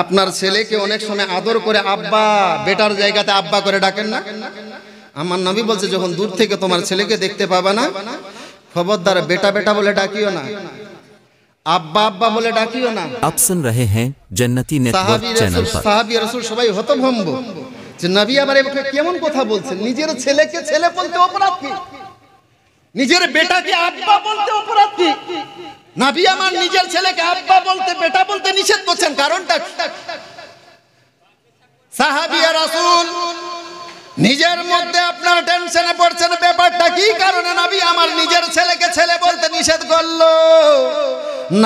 আপনার ছেলেকে অনেক সময় আদর করে আব্বা, বেটার জায়গাতে আব্বা করে ডাকেন না? আমার নবী বলছে যখন দূর থেকে তোমার ছেলেকে দেখতে পাবা না, খবরদার বেটা বেটা বলে ডাকিও না, আব্বা আব্বা বলে ডাকিও না। आप सुन रहे हैं जन्नती नेटवर्क चैनल पर। সাহাবী রাসূল সবাই হতভম্ব যে নবী আবার কেমন কথা বলছেন, নিজের ছেলেকে ছেলে বলতে অপরাধ কি, নিজের বেটাকে আব্বা বলতে অপরাধ কি? নবী আমার নিজের ছেলেকে আব্বা বলতে বেটা বলতে নিষেধ করছেন, কারণটা কি? সাহাবী রাসূল নিজের মধ্যে আপনার টেনশনে পড়ছেন, ব্যাপারটা কি কারণে নবী আমার নিজের ছেলেকে ছেলে বলতে নিষেধ করলো?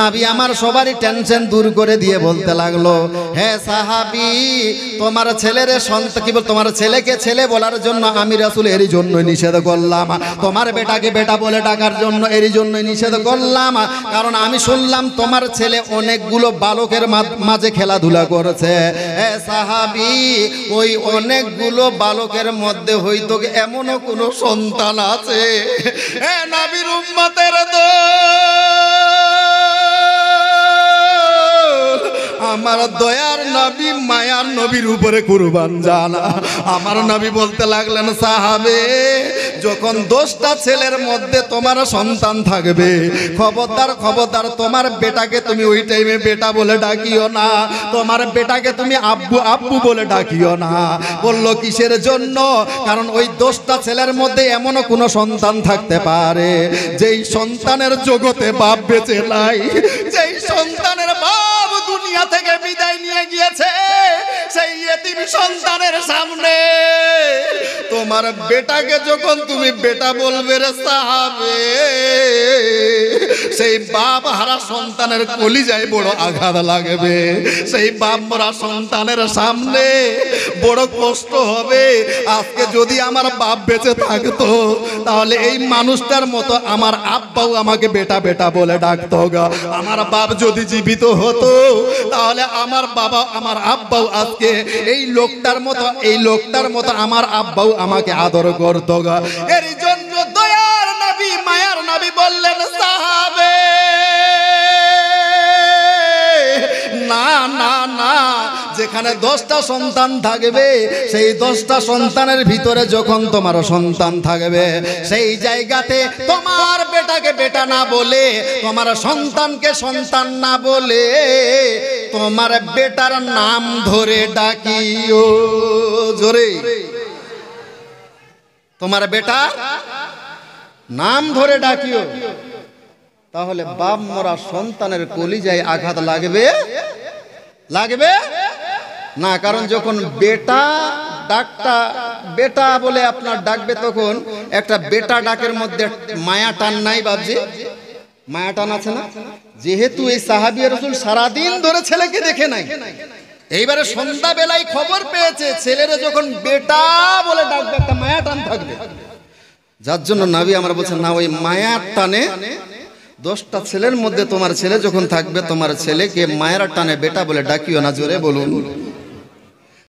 নবী আমার সবারই টেনশন দূর করে দিয়ে বলতে লাগলো, হে সাহাবী, তোমার ছেলের সন্তান কি বল, তোমার ছেলেকে ছেলে বলার জন্য আমি রাসূল এরই জন্য নিষেধ করলাম, তোমার বেটাকে বেটা বলে ডাকার জন্য এরই জন্য নিষেধ করলাম, কারণ আমি শুনলাম তোমার ছেলে অনেকগুলো বালকের মাঝে খেলাধুলা করেছে। হে সাহাবী, ওই অনেকগুলো বালকের মধ্যে হয়তো এমনও কোনো সন্তান আছে, হে নবীর উম্মতের আমার দয়ার নবী মায়ার নবীর উপরে কুরবান জানা। আমার নবী বলতে লাগলেন, সাহাবে, যখন 10টা ছেলের মধ্যে তোমার সন্তান থাকবে, খবরদার খবরদার তোমার বেটাকে তুমি ওই টাইমে বেটা বলে ডাকিও না, তোমার বেটাকে তুমি আব্বু আব্বু বলে ডাকিও না। বলল কিসের জন্য? কারণ ওই 10টা ছেলের মধ্যে এমনও কোনো সন্তান থাকতে পারে যেই সন্তানের জগতে বাপ বেঁচে নাই, যেই সন্তানের বাপ দুনিয়া থেকে বিদায় নিয়ে গিয়েছে, সেই ইতিম সন্তানের সামনে তোমার বেটাকে যখন তুমি বেটা বলবে রে সাহাবে, সেই বাপ হারা সন্তানের কলিজায় বড় আঘাত লাগবে, সেই বাপ মরা সন্তানের সামনে বড় কষ্ট হবে। আজকে যদি আমার বাপ বেঁচে থাকতো, তাহলে এই মানুষটার মতো আমার আব্বাও আমাকে বেটা বেটা বলে ডাকতো গা। আমার বাপ যদি জীবিত হতো, তাহলে আমার বাবা আমার আব্বাও আজকে এই লোকটার মতো আমার আব্বাও আমাকে আদর করতো গা। এর জন্য দয়ার নবী মায়ার নবী বললেন, সাহাবে, না না না, যেখানে 10টা সন্তান থাকবে, সেই 10টা সন্তানের ভিতরে যখন তোমার সন্তান থাকবে, সেই জায়গাতে তোমার বেটাকে বেটা না বলে, তোমার সন্তানকে সন্তান না বলে, তোমার বেটার নাম ধরে ডাকিও, জোরে, তোমার বেটা নাম ধরে ডাকিও। তাহলে বাপ মরা সন্তানের কলিজায় আঘাত লাগবে লাগবে না? কারণ যখন বেটা ডাকটা বেটা বলে আপনার ডাকবে, তখন একটা বেটা ডাকের মধ্যে মায়া টান নাই বাবজি? মায়া টান আছে না? যেহেতু এই সাহাবী রাসূল সারাদিন ধরে ছেলেকে দেখে নাই, এইবারে সন্ধ্যা বেলায় খবর পেয়েছে, ছেলেরা যখন বেটা বলে ডাকবে একটা মায়া টান থাকবে, যার জন্য নবী আমার বলছেন, না, ওই মায়ার টানে 10টা ছেলের মধ্যে তোমার ছেলে যখন থাকবে, তোমার ছেলেকে মায়ের টানে বেটা বলে ডাকিও না। জোরে বলুন।